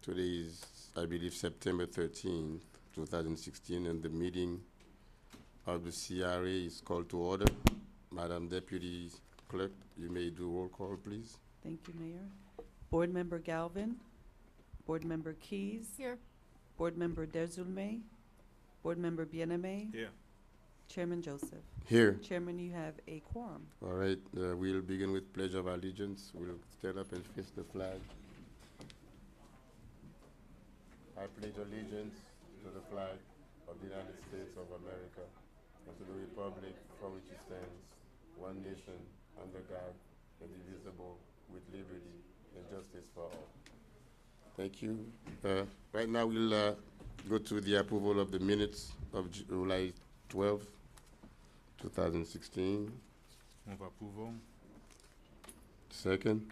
Today is, I believe, September 13th, 2016, and the meeting of the CRA is called to order. Madam Deputy Clerk, you may do roll call, please. Thank you, Mayor. Board Member Galvin, Board Member Keys. Here. Board Member Derzulme, Board Member Bieneme. Here. Chairman Joseph. Here. Chairman, you have a quorum. All right, we'll begin with Pledge of Allegiance. We'll stand up and face the flag. I pledge allegiance to the flag of the United States of America and to the republic for which it stands, one nation, under God, indivisible, with liberty and justice for all. Thank you. Right now we'll go to the approval of the minutes of July 12, 2016. Move approval. Second.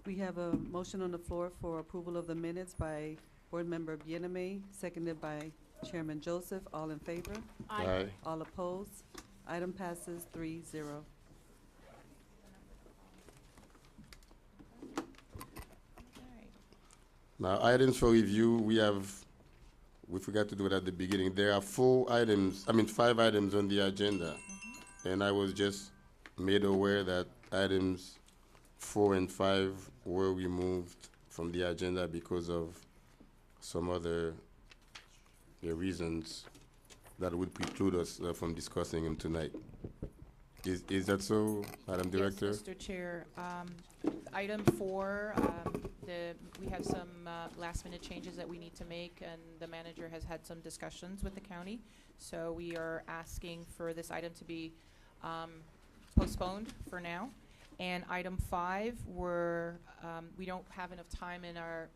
We have a motion on the floor for approval of the minutes by Board Member Bieneme, seconded by Chairman Joseph. All in favor? Aye. All opposed? Item passes 3-0. Now, items for review, we forgot to do it at the beginning. There are 5 items on the agenda. And I was just made aware that items 4 and 5 were removed from the agenda because of some other reasons that would preclude us from discussing them tonight. Is that so, Madam Director? Yes, Mr. Chair. Item 4, we have some last-minute changes that we need to make, and the manager has had some discussions with the county. So we are asking for this item to be postponed for now. And item 5, we don't have enough time in our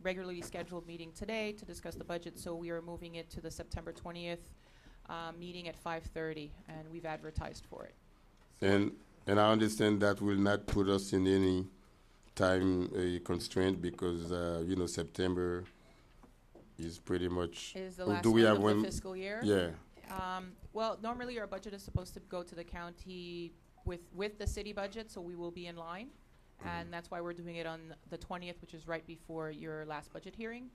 regularly scheduled meeting today to discuss the budget, so we are moving it to the September 20th meeting at 5:30, and we've advertised for it. And I understand that will not put us in any time constraint because September is pretty much. Is the last month of the fiscal year? Yeah. Well, normally our budget is supposed to go to the county with the city budget, so we will be in line. And that's why we're doing it on the 20th, which is right before your last budget hearing.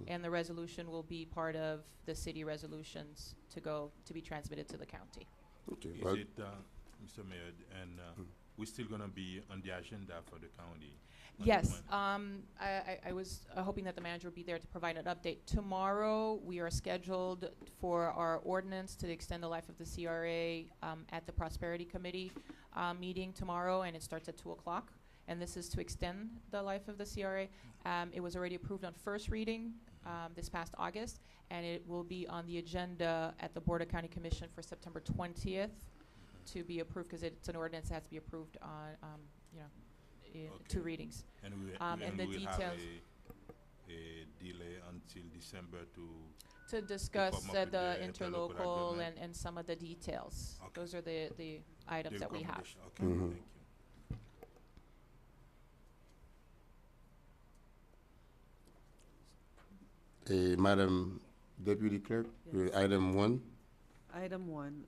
And the resolution will be part of the city resolutions to be transmitted to the county. Okay. Is it, Mr. Mayor, and we're still going to be on the agenda for the county? Yes. I was hoping that the manager would be there to provide an update. Tomorrow, we are scheduled for our ordinance to extend the life of the CRA at the Prosperity Committee meeting tomorrow, and it starts at 2 o'clock. And this is to extend the life of the CRA. It was already approved on first reading this past August, and it will be on the agenda at the Board of County Commission for September 20th to be approved, because it's an ordinance that has to be approved on, in 2 readings. And and the we'll details have a delay until December to discuss come up with the the interlocal interlocal agreement. and some of the details. Okay. Those are the items that we have. recommendation. Okay, Mhm. thank you. Madam Deputy Clerk, Yes. item 1. Item 1,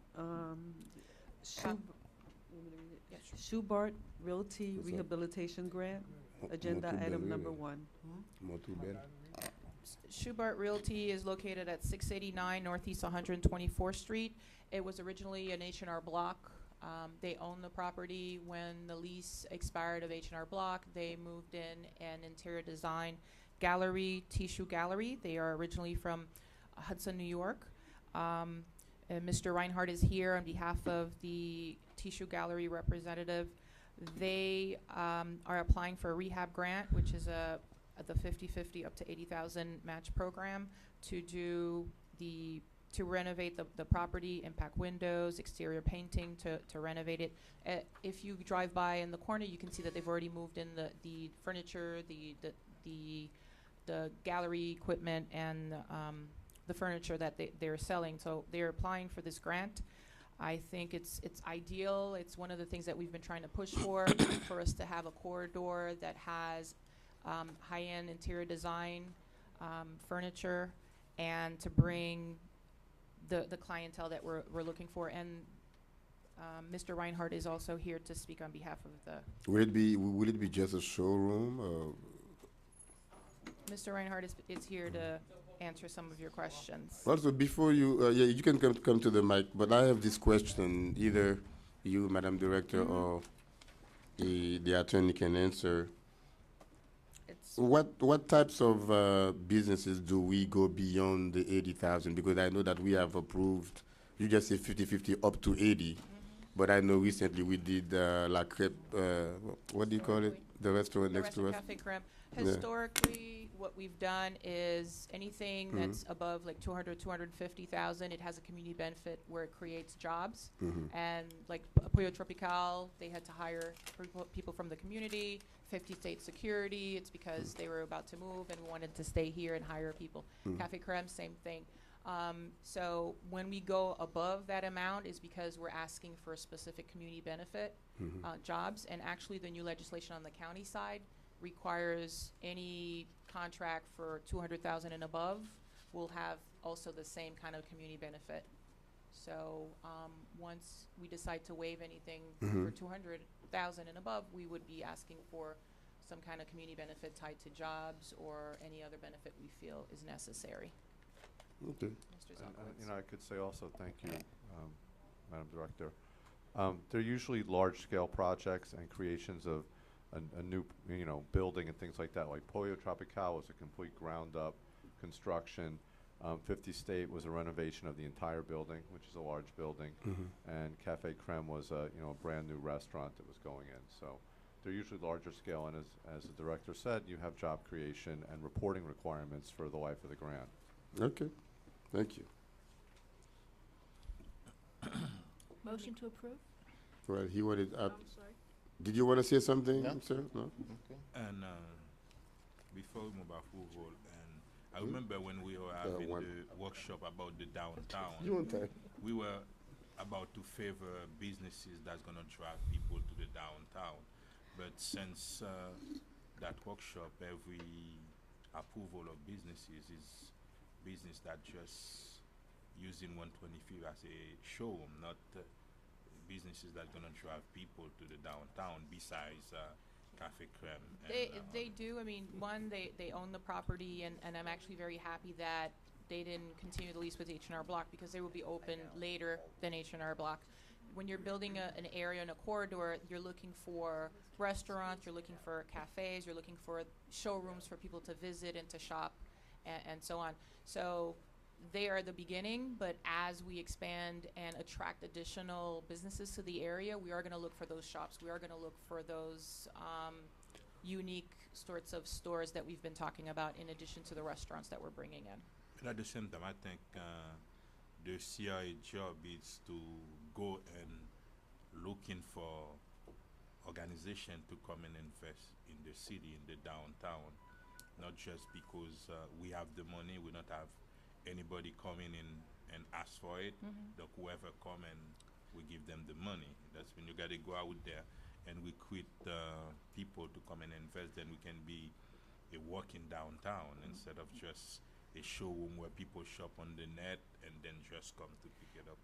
Yes. Schubart Realty What's that? Rehabilitation Grant, agenda item number 1. Schubart Realty is located at 689 Northeast 124th Street. It was originally an H&R Block. They owned the property when the lease expired of H&R Block. They moved in an interior design gallery, Tissue Gallery. They are originally from Hudson, New York. Mr. Reinhardt is here on behalf of the Tissue Gallery representative. They are applying for a rehab grant, which is the 50-50 up to $80,000 match program to renovate the property, impact windows, exterior painting to renovate it. If you drive by in the corner, you can see that they've already moved in the furniture, the gallery equipment, and the furniture that they're selling. So they're applying for this grant. I think it's ideal. It's one of the things that we've been trying to push for us to have a corridor that has high-end interior design furniture, and to bring the clientele that we're looking for. And Mr. Reinhardt is also here to speak on behalf of the. Will it be just a showroom? Mr. Reinhardt is here to answer some of your questions. Also, before you, yeah, you can come to the mic, but I have this question. Either you, Madam Director, or the attorney can answer. It's What types of businesses do we go beyond the 80,000? Because I know that we have approved, you just say 50-50 up to 80, but I know recently we did La Crêpe, what do you call it? The restaurant the next to us? restaurant Cafe Creme. Yeah. Historically, what we've done is anything that's above like 200, 250,000, it has a community benefit where it creates jobs. And like Pollo Tropical, they had to hire people from the community. 50 State Security, it's because they were about to move and wanted to stay here and hire people. Cafe Creme, same thing. So when we go above that amount is because we're asking for a specific community benefit jobs. And actually the new legislation on the county side requires any contract for 200,000 and above will have also the same kind of community benefit. So once we decide to waive anything for 200,000 and above, we would be asking for some kind of community benefit tied to jobs or any other benefit we feel is necessary. Okay. Mr. Zonkowitz. I could say also, thank you, Madam Director. They're usually large-scale projects and creations of a new, building and things like that. Like Pollo Tropical was a complete ground-up construction. 50 State was a renovation of the entire building, which is a large building, and Cafe Creme was a brand new restaurant that was going in. So they're usually larger scale, and as the director said, you have job creation and reporting requirements for the life of the grant. Okay, thank you. Motion to approve? Well, he wanted, I'm sorry. did you want to say something, No. sir? No? And before we move approval, and I remember when we were having one. the workshop about the downtown, You want that? we were about to favor businesses that's gonna drive people to the downtown. But since that workshop, every approval of businesses is business that just using 125 as a showroom, not businesses that gonna drive people to the downtown besides Cafe Creme. They do. I mean, one, they own the property, and I'm actually very happy that they didn't continue the lease with H&R Block because they will be open later than H&R Block. When you're building an area in a corridor, you're looking for restaurants, you're looking for cafes, you're looking for showrooms for people to visit and to shop, and so on. So they are the beginning, but as we expand and attract additional businesses to the area, we are going to look for those shops. We are going to look for those unique sorts of stores that we've been talking about in addition to the restaurants that we're bringing in. And at the same time, I think the CRA job is to go and looking for organization to come and invest in the city, in the downtown, not just because we have the money, we don't have anybody coming in and ask for it. The whoever come and we give them the money. That's when you gotta go out there and recruit people to come and invest. Then we can be a walking downtown instead of just a showroom where people shop on the net and then just come to pick it up.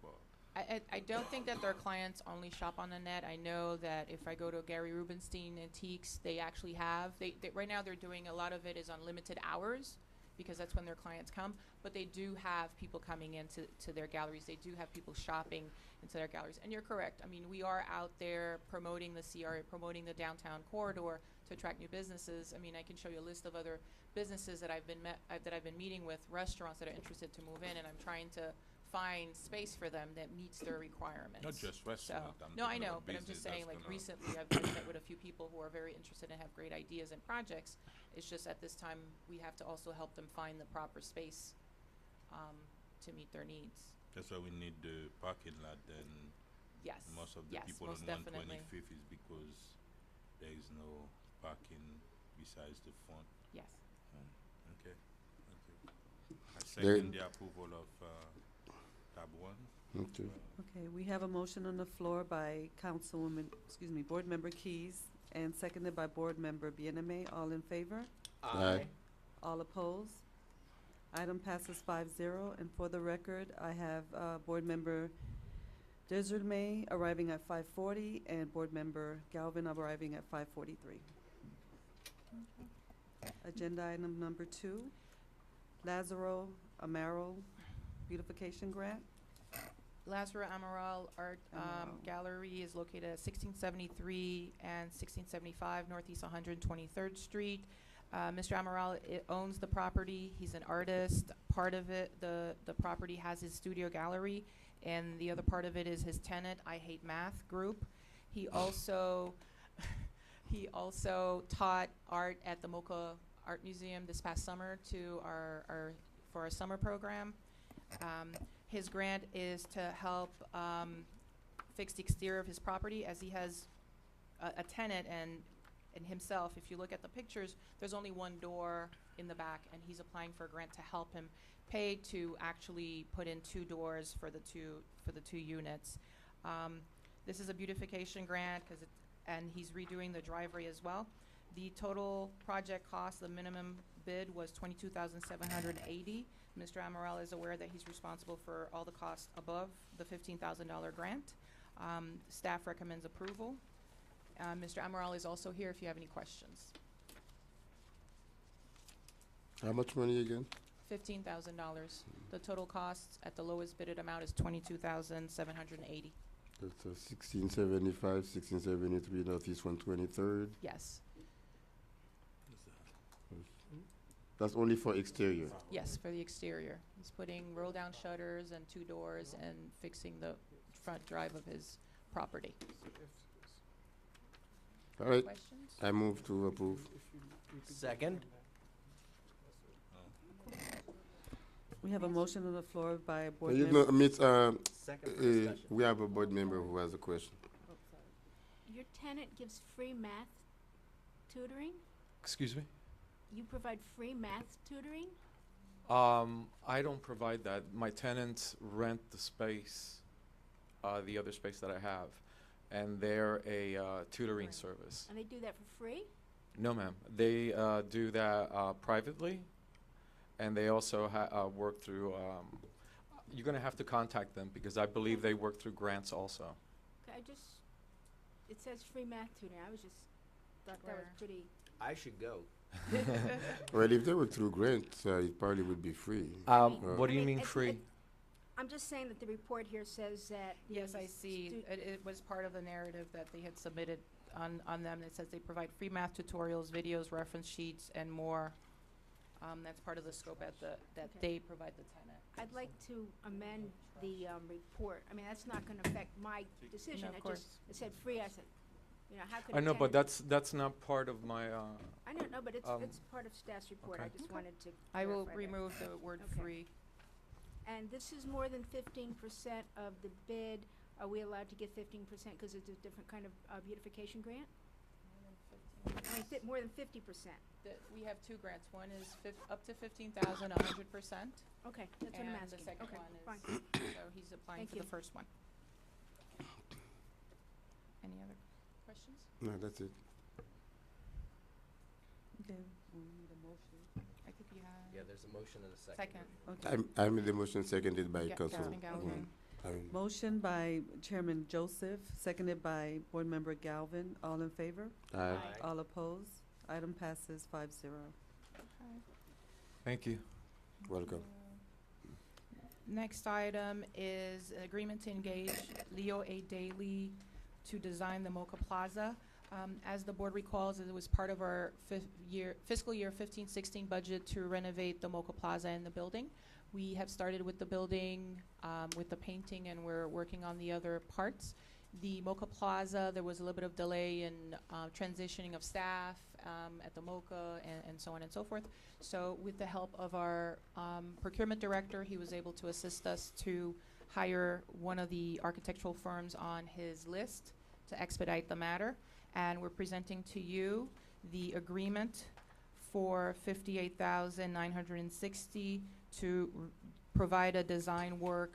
I don't think that their clients only shop on the net. I know that if I go to Gary Rubenstein Antiques, they actually have, they right now they're doing a lot of it is on limited hours because that's when their clients come, but they do have people coming into their galleries. They do have people shopping into their galleries. And you're correct. I mean, we are out there promoting the CRA, promoting the downtown corridor to attract new businesses. I mean, I can show you a list of other businesses that I've been meeting with, restaurants that are interested to move in, and I'm trying to find space for them that meets their requirements. Not just restaurants. No, I know, but I'm just saying, like, recently I've met with a few people who are very interested and have great ideas and projects. It's just at this time, we have to also help them find the proper space to meet their needs. That's why we need the parking lot. Then Yes. most of the Yes, people most on definitely. 125th is because there is no parking besides the front. Yes. Okay. Thank you. I second the approval of tab 1. Okay. Okay, we have a motion on the floor by Board Member Keys, and seconded by Board Member Bieneme. All in favor? Aye. All opposed? Item passes 5-0, and for the record, I have Board Member Deserme arriving at 5:40, and Board Member Galvin arriving at 5:43. Agenda item number 2, Lazaro Amaro Beautification Grant. Lazaro Amaral Art Amaral. Gallery is located at 1673 and 1675 Northeast 123rd Street. Mr. Amaral owns the property. He's an artist. Part of it, the property has his studio gallery, and the other part of it is his tenant, I Hate Math group. He also he also taught art at the Mocha Art Museum this past summer to for our summer program. His grant is to help fix the exterior of his property, as he has a tenant and himself. If you look at the pictures, there's only one door in the back, and he's applying for a grant to help him pay to actually put in 2 doors for the two units. This is a beautification grant and he's redoing the driveway as well. The total project cost, the minimum bid was $22,780. Mr. Amaral is aware that he's responsible for all the costs above the $15,000 grant. Staff recommends approval. Mr. Amaral is also here if you have any questions. How much money again? $15,000. The total cost at the lowest bidded amount is $22,780. That's 1675, 1673 Northeast 123rd. Yes, That's only for exterior. yes, for the exterior. He's putting roll-down shutters and 2 doors and fixing the front drive of his property. All right, Questions? I move to approve. Second. We have a motion on the floor by Board You Member. know, Miss, Second for discussion. we have a board member who has a question. Your tenant gives free math tutoring? Excuse me? You provide free math tutoring? I don't provide that. My tenants rent the space, the other space that I have, and they're a tutoring service. And they do that for free? No, ma'am. They do that privately, and they also work through. You're going to have to contact them because I believe they work through grants also. Okay, it says free math tutoring. I was just, thought that was Where? pretty. I should go. Well, if they were through grants, it probably would be free. What do you mean it's- free? I'm just saying that the report here says that. Yes, the I see. stu- It was part of the narrative that they had submitted on them. It says they provide free math tutorials, videos, reference sheets, and more. That's part of the scope that Okay. they provide the tenant. I'd like to amend the report. I mean, that's not going to affect my decision. of It course. it said free. I said, how could I a know, but tenant- that's not part of my. I don't know, but it's um, part of staff's report. okay. I just wanted to. I will clarify that. remove the word Okay. free. And this is more than 15% of the bid. Are we allowed to get 15% because it's a different kind of beautification grant? I mean, more than 50%. We have 2 grants. One is up to 15,000, 100%. Okay, that's what I'm And asking. the second Okay, one is, fine. so he's applying Thank for you. the first one. Any other questions? No, that's it. Okay, we need a motion. I think you have. Yeah, there's a motion and a second. Second. Okay. I made the motion seconded by Yeah, Councilman. Councilman Galvin. Motion by Chairman Joseph, seconded by Board Member Galvin. All in favor? Aye. All opposed? Item passes 5-0. Thank you. Welcome. Next item is an agreement to engage Leo A. Daly to design the Mocha Plaza. As the board recalls, it was part of our fiscal year 15-16 budget to renovate the Mocha Plaza and the building. We have started with the building, with the painting, and we're working on the other parts. The Mocha Plaza, there was a little bit of delay in transitioning of staff at the Mocha and so on and so forth. So with the help of our procurement director, he was able to assist us to hire one of the architectural firms on his list to expedite the matter. And we're presenting to you the agreement for $58,960 to provide a design work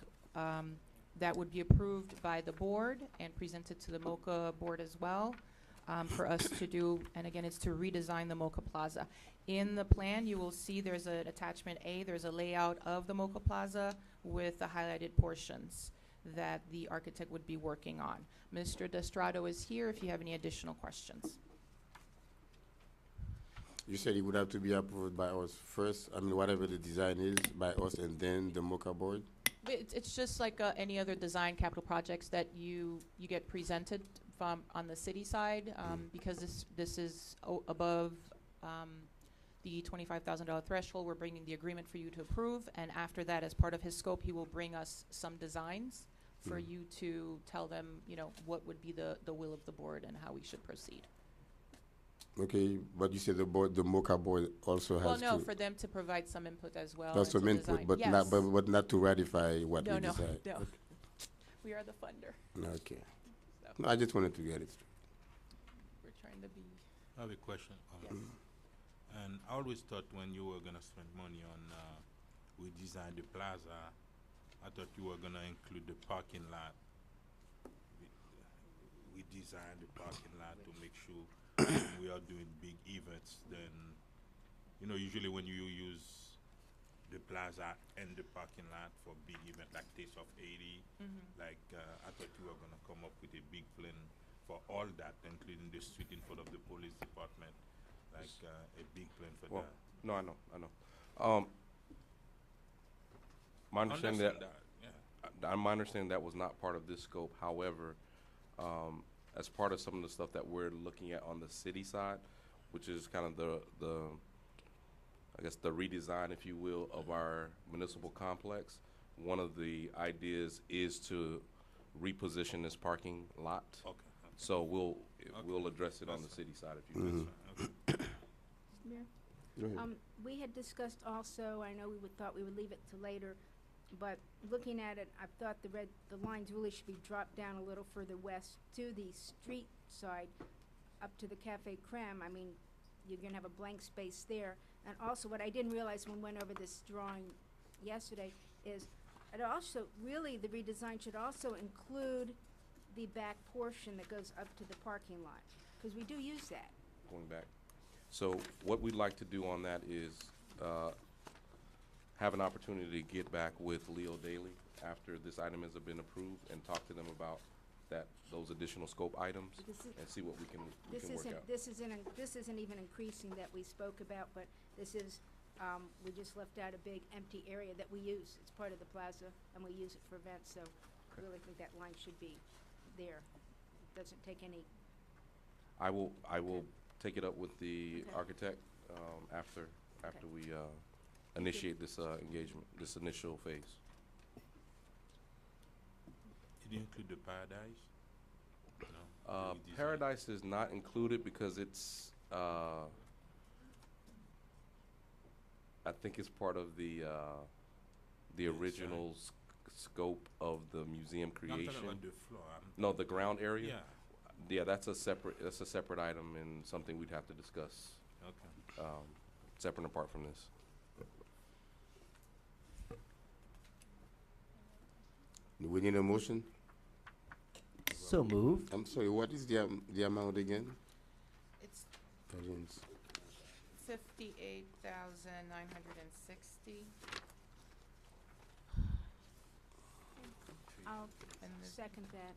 that would be approved by the board and presented to the Mocha board as well for us to do. And again, it's to redesign the Mocha Plaza. In the plan, you will see there's an attachment A. There's a layout of the Mocha Plaza with the highlighted portions that the architect would be working on. Mr. Destrato is here if you have any additional questions. You said it would have to be approved by us first, I mean, whatever the design is, by us and then the MOCA board? But it's just like any other design capital projects that you get presented from on the city side, because this is above the $25,000 threshold. We're bringing the agreement for you to approve, and after that, as part of his scope, he will bring us some designs for you to tell them, you know, what would be the will of the board and how we should proceed. Okay, but you said the board, the MOCA board also has Well, to. no, for them to provide some input as well. That's some into input, design. but Yes. not, but not to ratify what No, we no, decide. no. We are the funder, Okay. so No, I just wanted to get it straight. we're trying to be. I have a question. Yes. And I always thought when you were gonna spend money on we design the plaza, I thought you were gonna include the parking lot. We design the parking lot to make sure when we are doing big events. Then, you know, usually when you use the plaza and the parking lot for big event like Taste of 80, like I thought you were gonna come up with a big plan for all that, including the street in front of the police department, like a big plan for Well, that. no, I know. My understanding Understand that, yeah. my understanding that was not part of this scope. However, as part of some of the stuff that we're looking at on the city side, which is kind of the I guess the redesign, if you will, of our municipal complex, one of the ideas is to reposition this parking lot. Okay. So we'll address it on the That's city side if you will. Okay. Mayor? Go ahead. We had discussed also, I know thought we would leave it to later, but looking at it, I thought the lines really should be dropped down a little further west to the street side, up to the Cafe Creme. I mean, you're gonna have a blank space there. And also, what I didn't realize when we went over this drawing yesterday is, it also, really, the redesign should also include the back portion that goes up to the parking lot, because we do use that. Going back. So what we'd like to do on that is have an opportunity to get back with Leo Daly after this item has been approved and talk to them about those additional scope items and see what we can work out. This isn't even increasing that we spoke about, but this is, we just left out a big empty area that we use. It's part of the plaza, and we use it for events, so I really think that line should be there. It doesn't take any. I will take it up with the Okay. architect after we initiate this engagement, this initial phase. Did you include the paradise? No. the redesign? Paradise is not included because it's, I think it's part of the original scope of the museum No, I'm talking creation. about the floor. No, the ground area? Yeah. Yeah, that's a separate item and something we'd have to discuss, Okay. separate and apart from this. Do we need a motion? So moved. I'm sorry, what is the amount again? It's I didn't 58,960. I'll And the second that.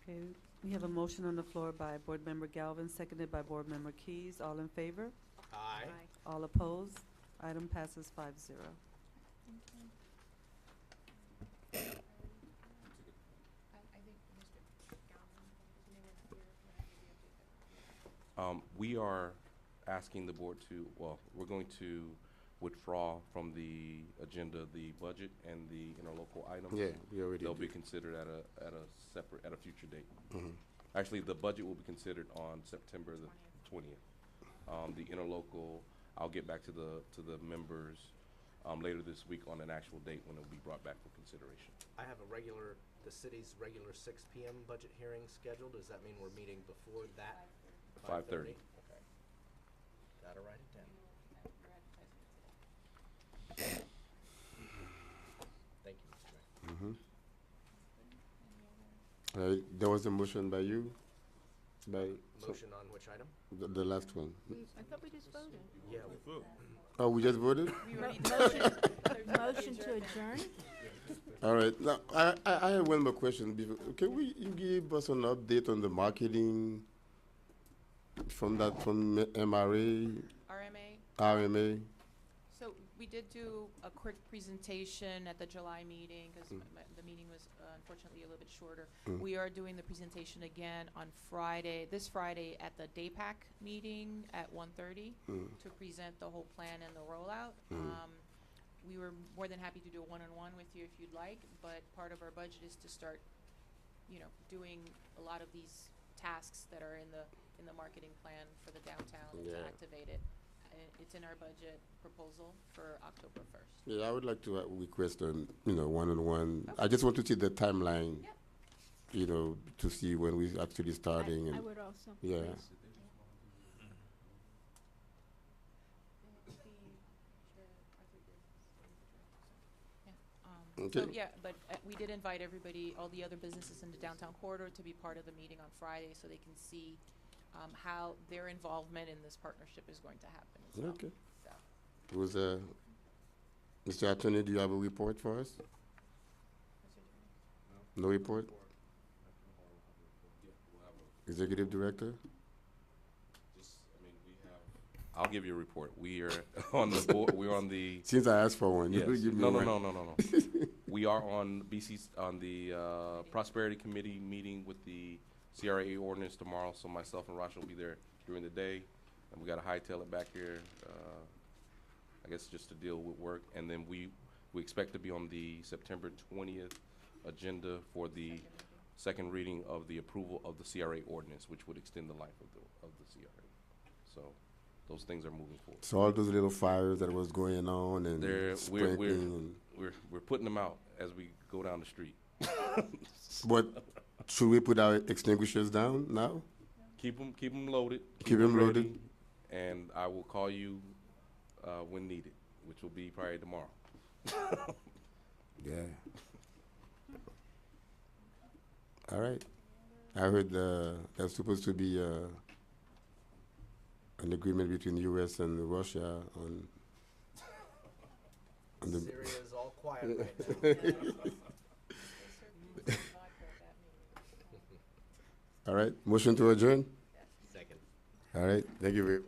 Okay, we have a motion on the floor by Board Member Galvin, seconded by Board Member Keys. All in favor? Aye. All opposed? Item passes 5-0. We are asking the board to, we're going to withdraw from the agenda the budget and the interlocal items. Yeah, we already They'll be did. considered at a future date. Mhm. Actually, the budget will be considered on September the 20th. The interlocal, I'll get back to the members later this week on an actual date when it'll be brought back for consideration. I have the city's regular 6 PM budget hearing scheduled. Does that mean we're meeting before that? 5:30. Okay. Gotta write it down. Thank you, Mr. Mayor. There was a motion by you, by Motion on which item? the last one. I thought we just voted. Yeah. Oh, we just voted? We already Motion to adjourn? All right. Now, I have one more question. Can you give us an update on the marketing from MRA, RMA. RMA? So we did do a quick presentation at the July meeting, because the meeting was unfortunately a little bit shorter. We are doing the presentation again on Friday, this Friday, at the DAPAC meeting at 1:30 to present the whole plan and the rollout. We were more than happy to do a one-on-one with you if you'd like, but part of our budget is to start, doing a lot of these tasks that are in the marketing plan for the downtown and to Yeah. activate it. It's in our budget proposal for October 1st. Yeah, I would like to request a one-on-one. I just want to see the timeline. Yeah. To see when we actually starting. I And would also. yeah. please. So, Okay. yeah, but we did invite everybody, all the other businesses in the downtown corridor, to be part of the meeting on Friday, so they can see how their involvement in this partnership is going to happen as well. Okay. So, Was Mr. Attorney, do you have a report for us? No report? Executive Director? I'll give you a report. We are on the board, we're on the, Since I asked for one, yes. you give me No. one. We are on on the Prosperity Committee meeting with the CRA ordinance tomorrow, so myself and Rasha will be there during the day. And we gotta hightail it back here, I guess just to deal with work. And then we expect to be on the September 20th agenda for the second reading of the approval of the CRA ordinance, which would extend the life of the CRA. So those things are moving forward. So all those little fires that was going on and We're sprinkling. putting them out as we go down the street. But should we put our extinguishers down now? Keep them loaded. Keep 'em loaded. ready, and I will call you when needed, which will be probably tomorrow. Yeah. All right. I heard there's supposed to be an agreement between the U.S. and Russia on the. Syria is all quiet right now. All right. Motion to adjourn. Second. All right. Thank you very.